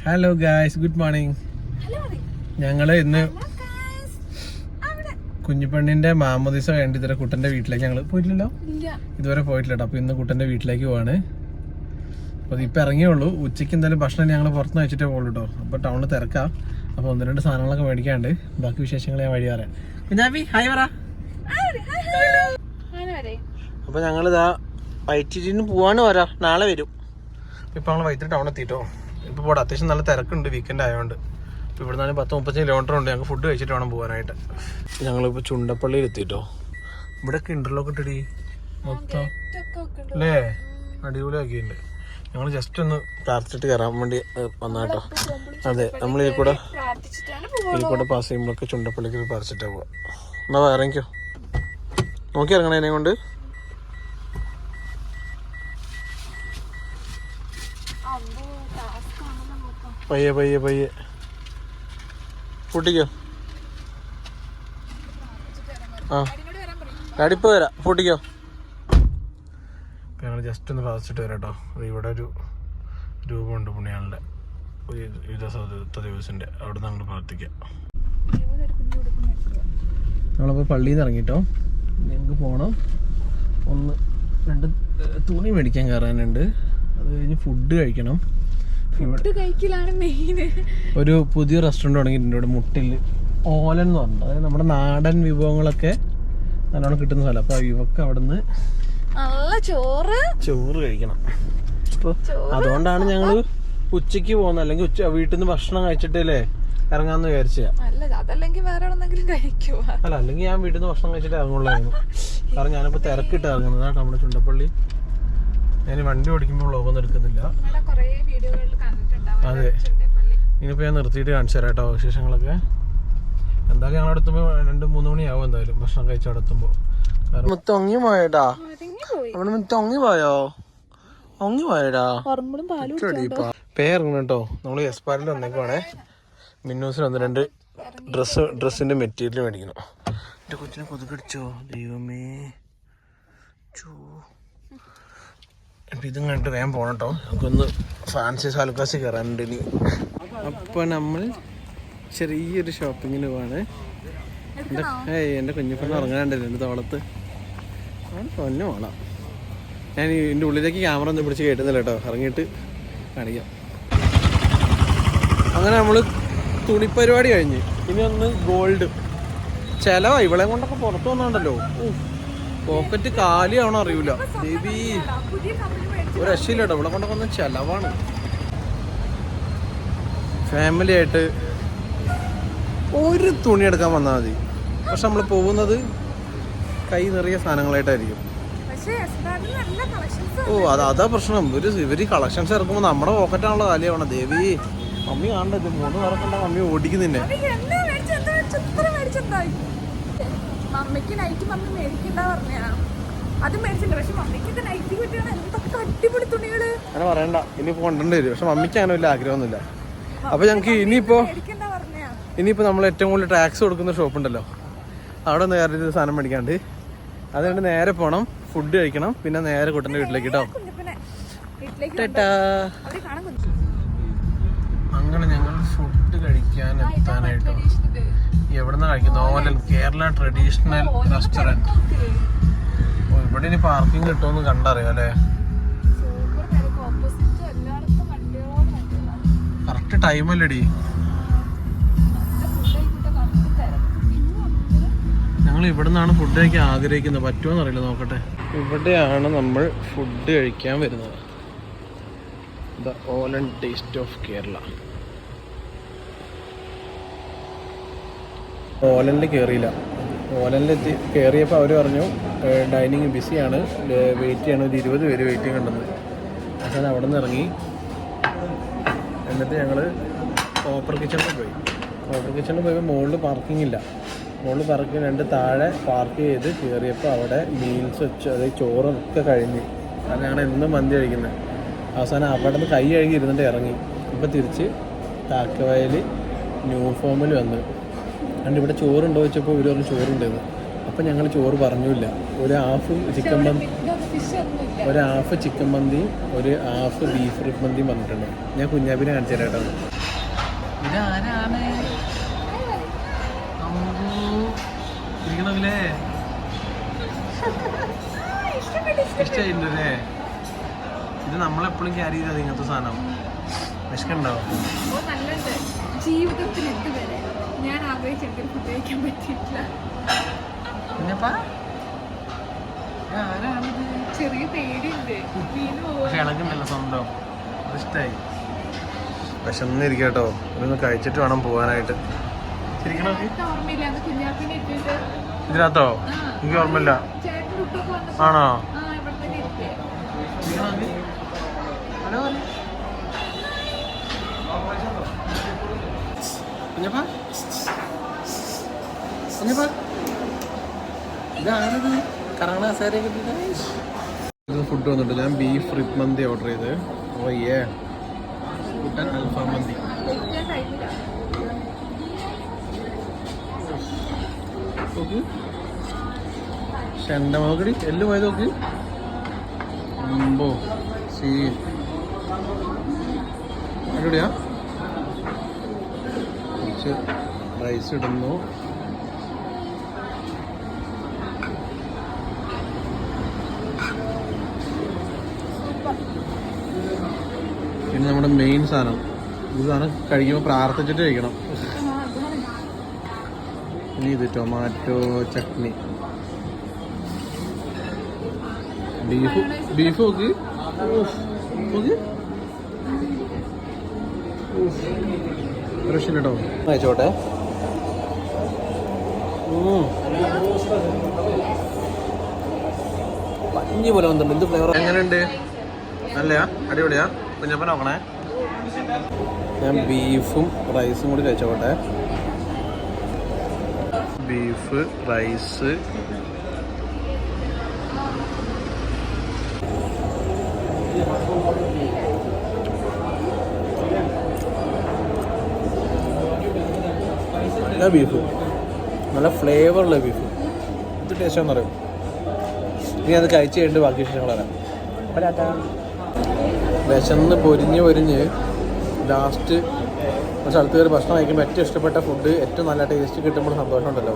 Hello guys, good morning. ഞങ്ങള് ഇന്ന് കുഞ്ഞിപ്പെണ്ണിന്റെ മാമോദിസ വേണ്ടി ഇതുവരെ കുട്ടന്റെ വീട്ടിലേക്ക് ഞങ്ങള് പോയിട്ടില്ലല്ലോ, ഇതുവരെ പോയിട്ടില്ല. അപ്പൊ ഇന്ന് കുട്ടന്റെ വീട്ടിലേക്ക് പോവാണ്. അപ്പൊ ഇപ്പൊ ഇറങ്ങിയുള്ളൂ. ഉച്ചയ്ക്ക് എന്തായാലും ഭക്ഷണം ഞങ്ങൾ പുറത്തുനിന്ന് വെച്ചിട്ടേ പോകുള്ളൂ കേട്ടോ. അപ്പൊ ടൗണിൽ തിരക്കാം. അപ്പൊ ഒന്ന് രണ്ട് സാധനങ്ങളൊക്കെ മേടിക്കാണ്ട് ബാക്കി വിശേഷങ്ങൾ ഞാൻ വഴി പറയാം. കുഞ്ഞാപ്പി ഹായ് പറ. അപ്പൊ ഞങ്ങളിതാ വൈറ്റിന് പോവാണ്. വരാം, നാളെ വരും. ഇപ്പൊ ഞങ്ങൾ വൈത്തിരി ടൗൺ എത്തിട്ടോ. ഇപ്പൊ ഇവിടെ അത്യാവശ്യം നല്ല തിരക്കുണ്ട്, വീക്കെൻഡ് ആയതുകൊണ്ട്. ഇപ്പൊ ഇവിടെ നിന്ന് 10-35 കിലോമീറ്റർ ഉണ്ട്. ഞങ്ങൾക്ക് ഫുഡ് കഴിച്ചിട്ട് വേണം പോകാനായിട്ട്. ഞങ്ങളിപ്പോ ചുണ്ടപ്പള്ളിയിൽ എത്തിട്ടോ. ഇവിടെ ഒക്കെ ഇന്റർലോക്ക് ഇട്ടടി മൊത്തം അല്ലേ, അടിപൊളിയാക്കിയിട്ടുണ്ട്. ഞങ്ങൾ ജസ്റ്റ് ഒന്ന് പ്രാർത്ഥിച്ചിട്ട് കയറാൻ വേണ്ടി വന്നാട്ടോ. അതെ, നമ്മൾ ഈ കൂടെ പാസ് ചെയ്യുമ്പോഴൊക്കെ ചുണ്ടപ്പള്ളിക്ക് പ്രാർത്ഥിച്ചിട്ടാ പോവാ. എന്നാ ഇറങ്ങിക്കോ, നോക്കി ഇറങ്ങണേ എന്നെ കൊണ്ട്. പയ്യെ പയ്യെ പയ്യെ പൂട്ടിക്കോ. ആ ഡാഡി ഇപ്പൊ വരാം, പൂട്ടിക്കോ. ഞങ്ങൾ ജസ്റ്റ് ഒന്ന് പ്രാർത്ഥിച്ചിട്ട് വരാം കേട്ടോ. ഇവിടെ ഒരു രൂപമുണ്ട് പുണ്യാളുടെ, ദിവസത്തിന്റെ. അവിടെ നിന്ന് അങ്ങോട്ട് പ്രാർത്ഥിക്കാം. നമ്മളിപ്പോൾ പള്ളിയിൽ നിന്ന് ഇറങ്ങിട്ടോ. ഞങ്ങൾക്ക് പോകണം. 1-2 തുണി മേടിക്കാൻ കയറാനുണ്ട്. അത് കഴിഞ്ഞ് ഫുഡ് കഴിക്കണം. ഒരു പുതിയ റെസ്റ്റോറൻറ്റ് തുടങ്ങിയിട്ടുണ്ട് ഇവിടെ മുട്ടിൽ, ഓലൻ എന്ന് പറഞ്ഞിട്ട്. അതായത് നമ്മുടെ നാടൻ വിഭവങ്ങളൊക്കെ നല്ലോണം കിട്ടുന്ന സ്ഥലം. അപ്പൊ ഇവക്ക് അവിടുന്ന് ചോറ് കഴിക്കണം. അപ്പൊ അതുകൊണ്ടാണ് ഞങ്ങള് ഉച്ചക്ക് പോകുന്നത്. അല്ലെങ്കിൽ വീട്ടിൽ നിന്ന് ഭക്ഷണം കഴിച്ചിട്ടല്ലേ ഇറങ്ങാന്ന് വിചാരിച്ചാ. അല്ല, അല്ലെങ്കിൽ ഞാൻ വീട്ടിൽ നിന്ന് ഭക്ഷണം കഴിച്ചിട്ട് ഇറങ്ങുള്ളായിരുന്നു. കാരണം ഞാനിപ്പോ തിരക്കിട്ട് ഇറങ്ങുന്നത് കേട്ടോ. നമ്മുടെ ചുണ്ടപ്പള്ളി ഞാൻ വണ്ടി ഓടിക്കുമ്പോൾ വ്ളോഗൊന്നും എടുക്കുന്നില്ല. അതെ, ഇനിയിപ്പോൾ ഞാൻ നിർത്തിയിട്ട് കാണിച്ചു തരാം കേട്ടോ വിശേഷങ്ങളൊക്കെ. എന്തായാലും ഞങ്ങൾ എത്തുമ്പോൾ 2-3 മണിയാവും എന്തായാലും ഭക്ഷണം കഴിച്ച് അവിടെ എത്തുമ്പോൾ. തൊങ്ങി പോയടാ, അവിടെ തൊങ്ങി പോയോ? ഒങ്ങി പോയടാ. പേ ഇറങ്ങണം കേട്ടോ. നമ്മൾ എസ്പാരിൽ വന്നേക്കുവാണേ. മിന്നൂസിന് 1-2 ഡ്രസ്സിന്റെ മെറ്റീരിയൽ മേടിക്കണം. എൻ്റെ കൊച്ചിനെ കൊതുകടിച്ചോ ദൈവമേ. ഇതും കണ്ടിട്ട് വേഗം പോകണം കേട്ടോ. നമുക്കൊന്ന് ഫാൻസി സാലുക്കാസി കയറാനുണ്ട് ഇനി. അപ്പോൾ നമ്മൾ ചെറിയൊരു ഷോപ്പിങ്ങിന് പോവാണ്. എൻ്റെ കുഞ്ഞിപ്പെണ്ണ് ഇറങ്ങാനുണ്ടല്ലോ എൻ്റെ തോളത്ത്. പൊന്നു വേണം. ഞാൻ ഇതിൻ്റെ ഉള്ളിലേക്ക് ക്യാമറ ഒന്നും പിടിച്ച് കേട്ടുന്നില്ല കേട്ടോ. ഇറങ്ങിയിട്ട് കാണിക്കാം. അങ്ങനെ നമ്മൾ തുണിപ്പരിപാടി കഴിഞ്ഞ് ഇനി ഒന്ന് ഗോൾഡ് ചിലവാ. ഇവളെ കൊണ്ടൊക്കെ പുറത്തു വന്നുണ്ടല്ലോ. പോക്കറ്റ് കാലിയാവണോ അറിയൂല ദേവി. ഒരു രക്ഷയില്ല കേട്ടോ. ഇവിടെ കൊണ്ടൊക്കെ ഒന്ന് ചെലവാണ്. ഫാമിലി ആയിട്ട് ഒരു തുണി എടുക്കാൻ വന്നാൽ മതി. പക്ഷെ നമ്മൾ പോകുന്നത് കൈ നിറയെ സാധനങ്ങളായിട്ടായിരിക്കും. അതാ പ്രശ്നം. ഇവര് കളക്ഷൻസ് ഇറക്കുമ്പോൾ നമ്മുടെ പോക്കറ്റാണല്ലോ കാലിയാവണം ദേവി. മമ്മി കാണണ്ടത് 3 പേർക്കുണ്ട. മമ്മി ഓടിക്കുന്നിന്നെ. മമ്മിക്ക് നൈറ്റ് മമ്മി മേടിക്കണ്ട പറഞ്ഞാ അത് മേടിച്ചില്ല. പക്ഷെ മമ്മിക്ക് നൈറ്റ് കിട്ടിയാണ് എന്തൊക്കെ അടിപൊളി തുണികള്. അങ്ങനെ പറയണ്ട, ഇനിയിപ്പോ കൊണ്ടുവരേണ്ടി വരും. പക്ഷെ മമ്മിക്ക് അങ്ങനെ വലിയ ആഗ്രഹമൊന്നുമില്ല. അപ്പൊ ഞങ്ങൾക്ക് ഇനിയിപ്പോ നമ്മൾ ഏറ്റവും കൂടുതൽ ടാക്സ് കൊടുക്കുന്ന ഷോപ്പ് ഉണ്ടല്ലോ, അവിടെ ഒന്ന് കയറിയിട്ട് സാധനം മേടിക്കാണ്ട് അതുകൊണ്ട് നേരെ പോണം, ഫുഡ് കഴിക്കണം, പിന്നെ നേരെ കുട്ടൻ്റെ വീട്ടിലേക്ക് കേട്ടോ. അങ്ങനെ ഞങ്ങൾ ഫുഡ് കഴിക്കാൻ എത്താനായിട്ടോ. എവിടെന്നാ കഴിക്കുന്നത്? ഓലൻ കേരള ട്രഡീഷണൽ റെസ്റ്റോറൻറ്റ്. ഇവിടെ ഇനി പാർക്കിംഗ് കിട്ടുമെന്ന് കണ്ടറിയാം അല്ലേ. കറക്റ്റ് ടൈമല്ലേടി. ഞങ്ങൾ ഇവിടെ നിന്നാണ് ഫുഡ് കഴിക്കാൻ ആഗ്രഹിക്കുന്നത്. പറ്റുമോന്ന് അറിയില്ല, നോക്കട്ടെ. ഇവിടെയാണ് നമ്മൾ ഫുഡ് കഴിക്കാൻ വരുന്നത്. The olan taste of Kerala. ഓലനിൽ കയറിയില്ല. ഓലനിൽ കയറിയപ്പോൾ അവർ പറഞ്ഞു ഡൈനിങ് ബിസിയാണ്, വെയിറ്റ് ചെയ്യണം. ഒരു 20 പേര് വെയിറ്റിംഗ് ഉണ്ടെന്ന്. അങ്ങനെ അവിടെ നിന്ന് ഇറങ്ങി. എന്നിട്ട് ഞങ്ങൾ ഓപ്പർ കിച്ചണിൽ പോയി. ഓപ്പർ കിച്ചണിൽ പോയപ്പോൾ മുകളിൽ പാർക്കിംഗ് ഇല്ല. മുകളിൽ പാർക്കിംഗ് 2 താഴെ പാർക്ക് ചെയ്ത് കയറിയപ്പോൾ അവിടെ മീൽസ് വെച്ച്, അതായത് ചോറൊക്കെ കഴിഞ്ഞ്. കാരണം ഞങ്ങൾ എന്നും മന്തി കഴിക്കുന്നത്. അവസാനം അവിടെ നിന്ന് കൈ കഴുകി ഇരുന്നിട്ട് ഇറങ്ങി. ഇപ്പോൾ തിരിച്ച് കാക്കവയൽ ന്യൂ ഫോമിൽ വന്ന്. അതുകൊണ്ട് ഇവിടെ ചോറുണ്ടോ വെച്ചപ്പോൾ ഇവർ പറഞ്ഞു ചോറുണ്ടെന്ന്. അപ്പം ഞങ്ങൾ ചോറ് പറഞ്ഞില്ല. ഒരു ഹാഫ് ചിക്കൻ ഒരു ഹാഫ് ചിക്കൻ മന്തി, ഒരു ഹാഫ് ബീഫ് റിബ് മന്തിയും പറഞ്ഞിട്ടുണ്ട്. ഞാൻ കുഞ്ഞാപ്പിനെ കാണിച്ചു തരാം കേട്ടോ. ഇതാരാണ് ഇരിക്കണല്ലേ? ഇഷ്ടമായിട്ടുണ്ടല്ലേ? ഇത് നമ്മളെപ്പോഴും ക്യാരി ചെയ്താൽ ഇങ്ങനത്തെ സാധനം വിശക്കുണ്ടാവും. ജീവിതത്തിൽ ഇതുവരെ ഞാൻ ആഗ്രഹിച്ചെടുത്ത് ഫുഡ് കഴിക്കാൻ പറ്റിയിട്ടില്ല. ചെറിയ പേടിയുണ്ട്. പക്ഷെ ഇളകുണ്ടല്ലോ സ്വന്തം. ഇഷ്ടമായി. വിശന്നിരിക്കട്ടോ. ഇതൊന്ന് കഴിച്ചിട്ട് വേണം പോകാനായിട്ട്. ഇതിനകത്തോ? എനിക്ക് ഓർമ്മയില്ല. ആണോ? ഇതാണിത് കറങ്ങണ സാരൊക്കെ ഫുഡ് വന്നിട്ട് ഞാൻ ബീഫ് റിബ് മന്തി ഓർഡർ ചെയ്ത്. ഓയ്യേ കൂട്ടാൻ അൽഫാം മന്തി. നോക്ക് ഷണ്ട നോക്കടി എല്ലാം പോയത് നോക്ക്. സീൻ അടിപൊളിയാ. കുറച്ച് റൈസ് ഇടുന്നു. പിന്നെ നമ്മുടെ മെയിൻ സാധനം ഇത് സാധനം കഴിക്കുമ്പോൾ പ്രാർത്ഥിച്ചിട്ട് കഴിക്കണം. ഇനി ഇത് ടൊമാറ്റോ ചട്നി. ബീഫ് നോക്ക്. ഫ്രഷ് കേട്ടോ. കഴിച്ചോട്ടെ. പഞ്ഞി പോലെ വന്നിട്ടുണ്ട്. എന്ത് ഫ്ലേവർ? എങ്ങനെയുണ്ട്? നല്ലയാ? അടിപൊളിയാ? കുഞ്ഞപ്പൻ നോക്കണേ. ഞാൻ ബീഫും റൈസും കൂടി കഴിച്ചോട്ടെ. ബീഫ് റൈസ് നല്ല ബീഫ്, നല്ല ഫ്ലേവറുള്ള ബീഫ്. ഇത് ടേസ്റ്റാന്ന് പറയും. ഇനി അത് കഴിച്ച് കഴിഞ്ഞിട്ട് ബാക്കി വിശേഷങ്ങൾ വരാം. വിശന്ന് പൊരിഞ്ഞ് ലാസ്റ്റ് ഒരു സ്ഥലത്ത് കയറി ഭക്ഷണം കഴിക്കുമ്പോൾ ഏറ്റവും ഇഷ്ടപ്പെട്ട ഫുഡ്, ഏറ്റവും നല്ല ടേസ്റ്റ് കിട്ടുമ്പോൾ സന്തോഷം ഉണ്ടല്ലോ,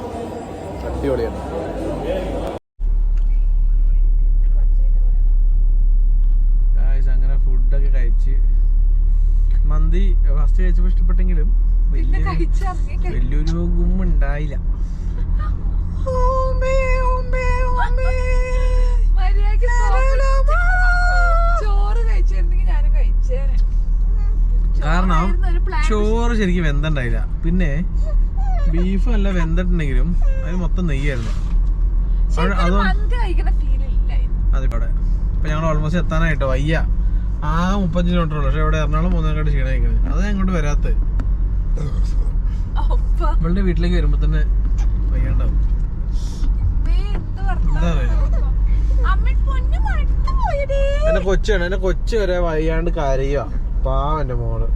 അടിപൊളിയാണ്. അങ്ങനെ ഫുഡൊക്കെ കഴിച്ച് മന്തി ഫസ്റ്റ് കഴിച്ചപ്പോൾ ഇഷ്ടപ്പെട്ടെങ്കിലും വലിയൊരു ഗുമ്മുണ്ടായില്ല. കാരണം ചോറ് ശരിക്കും വെന്തണ്ടായില്ല. പിന്നെ ബീഫ് നല്ല വെന്തിട്ടുണ്ടെങ്കിലും അതിന് മൊത്തം നെയ്യായിരുന്നു. അതെ അവിടെ ഇപ്പൊ ഞങ്ങൾ ഓൾമോസ്റ്റ് എത്താനായിട്ടോ. വയ്യ. 35 കിലോമീറ്റർ ഉള്ളു. പക്ഷെ ഇവിടെ എറണാകുളം 3 ക്ഷീണം കഴിക്കുന്നത്. അതാ ഇങ്ങോട്ട് വരാത്തത്. ഇവളുടെ വീട്ടിലേക്ക് വരുമ്പോ തന്നെ വയ്യാണ്ടാവും. എന്താ പറയാ, എന്റെ കൊച്ചാണ്. എന്റെ കൊച്ചു വരെ വയ്യാണ്ട് കരയുക. പാവം എന്റെ മോള്.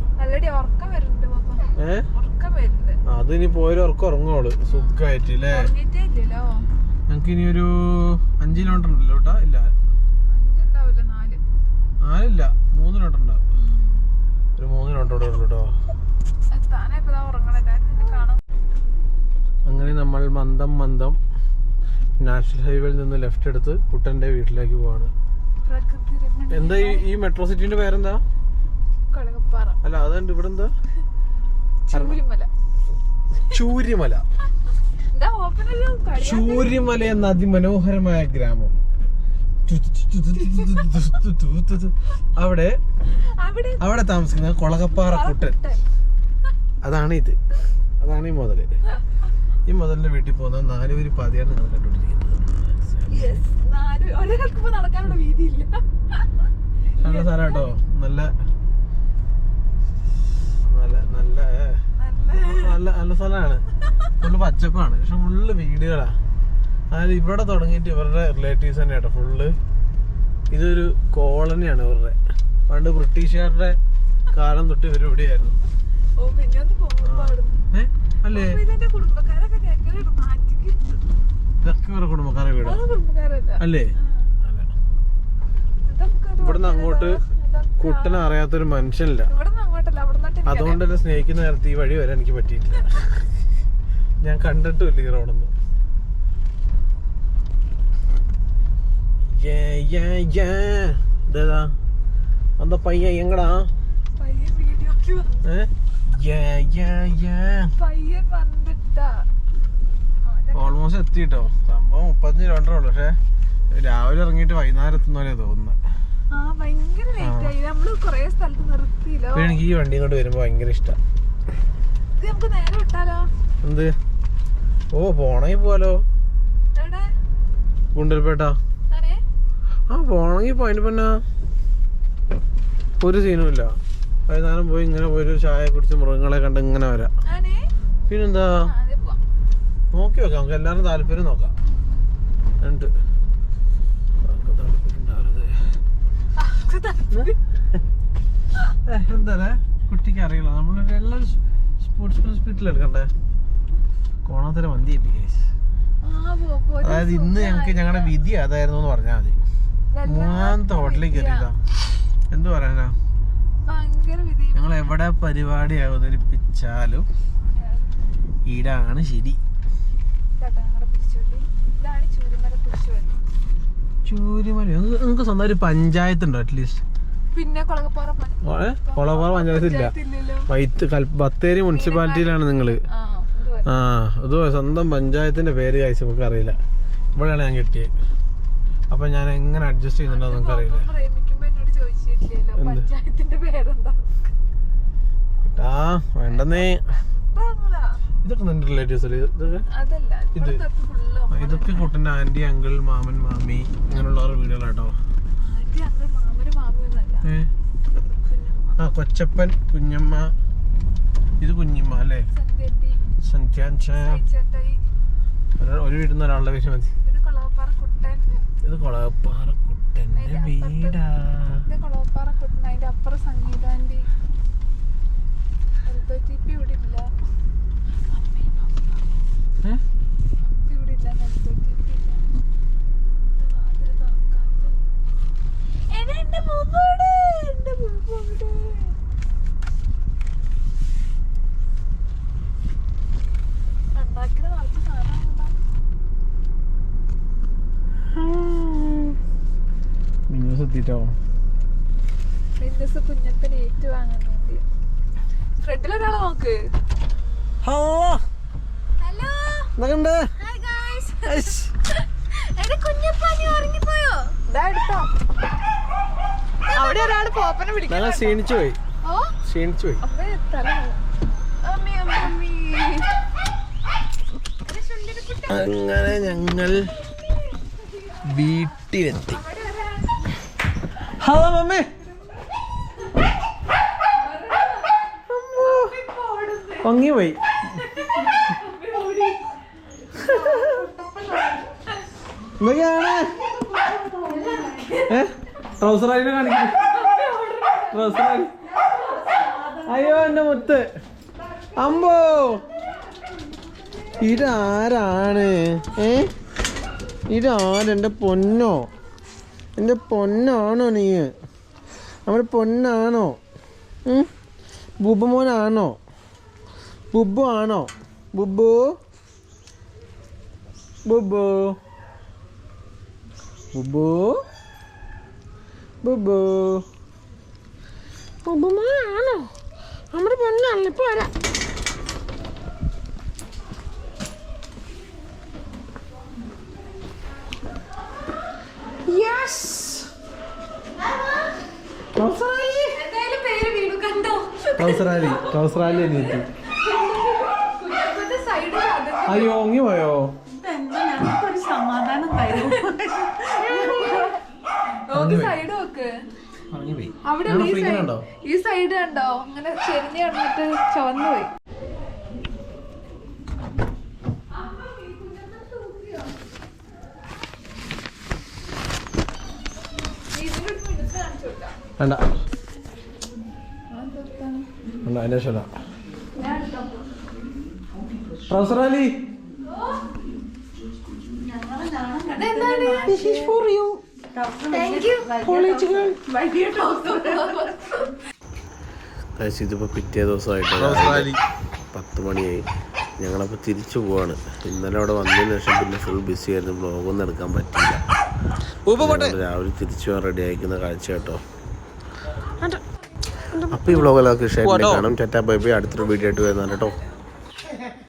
അതിനി പോയൊരു ഉറക്കം ഉറങ്ങോള് സുഖമായിട്ട് അല്ലേ. ഞങ്ങക്ക് ഇനി ഒരു 5 കിലോമീറ്റർ ഉണ്ടല്ലോ കേട്ടാ. ഇല്ല 4 3 കിലോമീറ്റർ ഉണ്ടാവും. ഒരു 3 കിലോമീറ്റർ ഉള്ളു കേട്ടോ. അങ്ങനെ നമ്മൾ മന്ദം നാഷണൽ ഹൈവേയിൽ നിന്ന് ലെഫ്റ്റ് എടുത്ത് കുട്ടന്റെ വീട്ടിലേക്ക് പോവാണ്. എന്താ ഈ മെട്രോ സിറ്റിന്റെ പേരെന്താ? അല്ല അതുണ്ട് ഇവിടെ എന്താ? ചൂര്യമല. ചൂര്യമല എന്ന അതിമനോഹരമായ ഗ്രാമം. അവിടെ താമസിക്കുന്ന കൊളകപ്പാറ കുട്ടൻ. അതാണ് ഇത്. അതാണ് ഈ മുതല്. ഈ മുതലിന്റെ വീട്ടിൽ പോകുന്ന 4 പേര് പാതിയാണ് നിങ്ങൾ കണ്ടുകൊണ്ടിരിക്കുന്നത്. നല്ല സ്ഥലം കേട്ടോ. നല്ല സ്ഥലമാണ്. ഫുള്ള് പച്ചപ്പാണ്. പക്ഷെ ഫുള്ള് വീടുകളാ. അതായത് ഇവിടെ തുടങ്ങിയിട്ട് ഇവരുടെ റിലേറ്റീവ്സ് തന്നെ കേട്ടോ ഫുള്ള്. ഇതൊരു കോളനിയാണ് ഇവരുടെ. പണ്ട് ബ്രിട്ടീഷുകാരുടെ കാലം തൊട്ട് ഇവർ ഇവിടെയായിരുന്നു. അല്ലേ? ഇതൊക്കെ ഇവരുടെ കുടുംബക്കാരെ വീടാ അല്ലേ? ഇവിടുന്ന് അങ്ങോട്ട് കുട്ടനെ അറിയാത്തൊരു മനുഷ്യനില്ല. അതുകൊണ്ട് തന്നെ സ്നേഹിക്കുന്ന നേരത്തെ ഈ വഴി വരെ എനിക്ക് പറ്റിയിട്ടില്ല. ഞാൻ കണ്ടിട്ടുമില്ല ഈ റോഡൊന്നും. ഇതേതാ എന്താ പയ്യ എങ്ങടാ? ഓൾമോസ്റ്റ് എത്തിട്ടോ. സംഭവം 35 കിലോമീറ്റർ ഉള്ളു. പക്ഷെ രാവിലെ ഇറങ്ങിയിട്ട് വൈകുന്നേരം എത്തുന്ന പോലെ തോന്നുന്നത്. എനിക്ക് ഈ വണ്ടി കൊണ്ട് വരുമ്പോ ഭയങ്കര ഇഷ്ടം. എന്ത്? ഓ പോണെങ്കി പോലോ. ഗുണ്ടൽപേട്ട പോണെങ്കി പോയിന്റ് പിന്നെ ഒരു സീനും ഇല്ല. വൈകുന്നേരം പോയി ഇങ്ങനെ പോയി ചായ കുടിച്ച് മൃഗങ്ങളെ കണ്ട് ഇങ്ങനെ വരാം. പിന്നെന്താ നോക്കി വെക്കാം. നമുക്ക് എല്ലാവരും താല്പര്യം നോക്കാം. ഉണ്ട് എന്താ കുട്ടിക്ക് അറിയില്ല. നമ്മൾ എല്ലാവരും സ്പോർട്സ് സ്പിരിറ്റിൽ എടുക്കണ്ടേ. കോണാത്തര മന്തി. അതായത് ഇന്ന് ഞങ്ങൾക്ക് ഞങ്ങളുടെ വിധി അതായിരുന്നു എന്ന് പറഞ്ഞാൽ മതി. 3ാമത്തെ ഹോട്ടലിൽ കയറിയതാ. എന്തു പറയാനാ, ഞങ്ങൾ എവിടെ പരിപാടി അവതരിപ്പിച്ചാലും ഈടാണ് ശരി. ചൂരിമല നിങ്ങൾക്ക് സ്വന്തം ഒരു പഞ്ചായത്ത് ഉണ്ടോ? അറ്റ്ലീസ്റ്റ് പിന്നെ കൊളപ്പാറ പഞ്ചായത്ത് ഇല്ല. ബത്തേരി മുനിസിപ്പാലിറ്റിയിലാണ് നിങ്ങള്. അത് സ്വന്തം പഞ്ചായത്തിന്റെ പേര് കഴിച്ച് നമുക്ക് അറിയില്ല. ഇവിടെയാണ് ഞാൻ കിട്ടിയത്. അപ്പൊ ഞാൻ എങ്ങനെ അഡ്ജസ്റ്റ് ചെയ്യുന്നുണ്ടോ നമുക്ക് അറിയില്ല. വേണ്ടെന്നേ. ഇതൊക്കെ നിന്റെ റിലേറ്റീവ്സ് അല്ലേ? ഇതൊക്കെ കുട്ടൻ്റെ ആന്റി, അങ്കിൾ, മാമൻ, മാമി അങ്ങനെയുള്ളവരുടെ വീടുകളാട്ടോ. കൊച്ചപ്പൻ, കുഞ്ഞമ്മ. ഇത് കുഞ്ഞമ്മ അല്ലേ? ഒരു വീട്ടിൽ നിന്ന് ഒരാളുടെ പേര് മതി. ഇത് കൊളപ്പാറ കുട്ടന്റെ വീടാ. കുഞ്ഞപ്പനെ ഏറ്റുവാങ്ങാൻ വേണ്ടി ഫ്രണ്ടിലൊരാളെ നോക്ക്. അവിടെ ഒരാള് പോപ്പനെ പിടിക്കാൻ ക്ഷീണിച്ചു പോയി. അങ്ങനെ ഞങ്ങൾ വീട്ടിലെത്തി. Hello mummy. പൊങ്ങിപ്പോയി. എന്തൊക്കെയാണ് ട്രൗസറായിനെ കാണിക്കുന്നു. ട്രൗസറായി. അയ്യോ എന്റെ മുത്ത്. അമ്പോ ഇതാരാണ്? ഇതാരെന്റെ പൊന്നോ? എൻ്റെ പൊന്നാണോ നീ? നമ്മുടെ പൊന്നാണോ? ബുബു മോനാണോ? ബുബു ആണോ? ബുബു ബുബു ബുബു ബുബു ബുബു മോനാണോ? നമ്മുടെ പൊന്നാണല്ലോ. ഇപ്പൊ വരാം. കൗസറാലി അനിയത്തി. അയ്യോ ഒങ്ങി പോയോ? സമാധാനം അവിടെ ഈ സൈഡ് കണ്ടോ? അങ്ങനെ ചെരിഞ്ഞ് കിടന്നിട്ട് ചുവന്നു പോയി. വേണ്ട അതിന്റെ ശരി. ഇതിപ്പോൾ പിറ്റേ ദിവസമായിട്ട് 10 മണിയായി. ഞങ്ങളപ്പോൾ തിരിച്ചു പോവാണ്. ഇന്നലെ അവിടെ വന്നതിന് ശേഷം പിന്നെ ഫുൾ ബിസി ആയിരുന്നു, വ്ളോഗൊന്നും എടുക്കാൻ പറ്റില്ല. രാവിലെ തിരിച്ചു പോകാൻ റെഡി ആയിരിക്കുന്ന കാഴ്ച കേട്ടോ. അപ്പോൾ ഈ വ്ളോഗ് എല്ലാവർക്കും ഇഷ്ടമായിട്ട് കാണും. Tata bye bye. അടുത്തൊരു വീഡിയോ ആയിട്ട് വരുന്നതാണ് കേട്ടോ.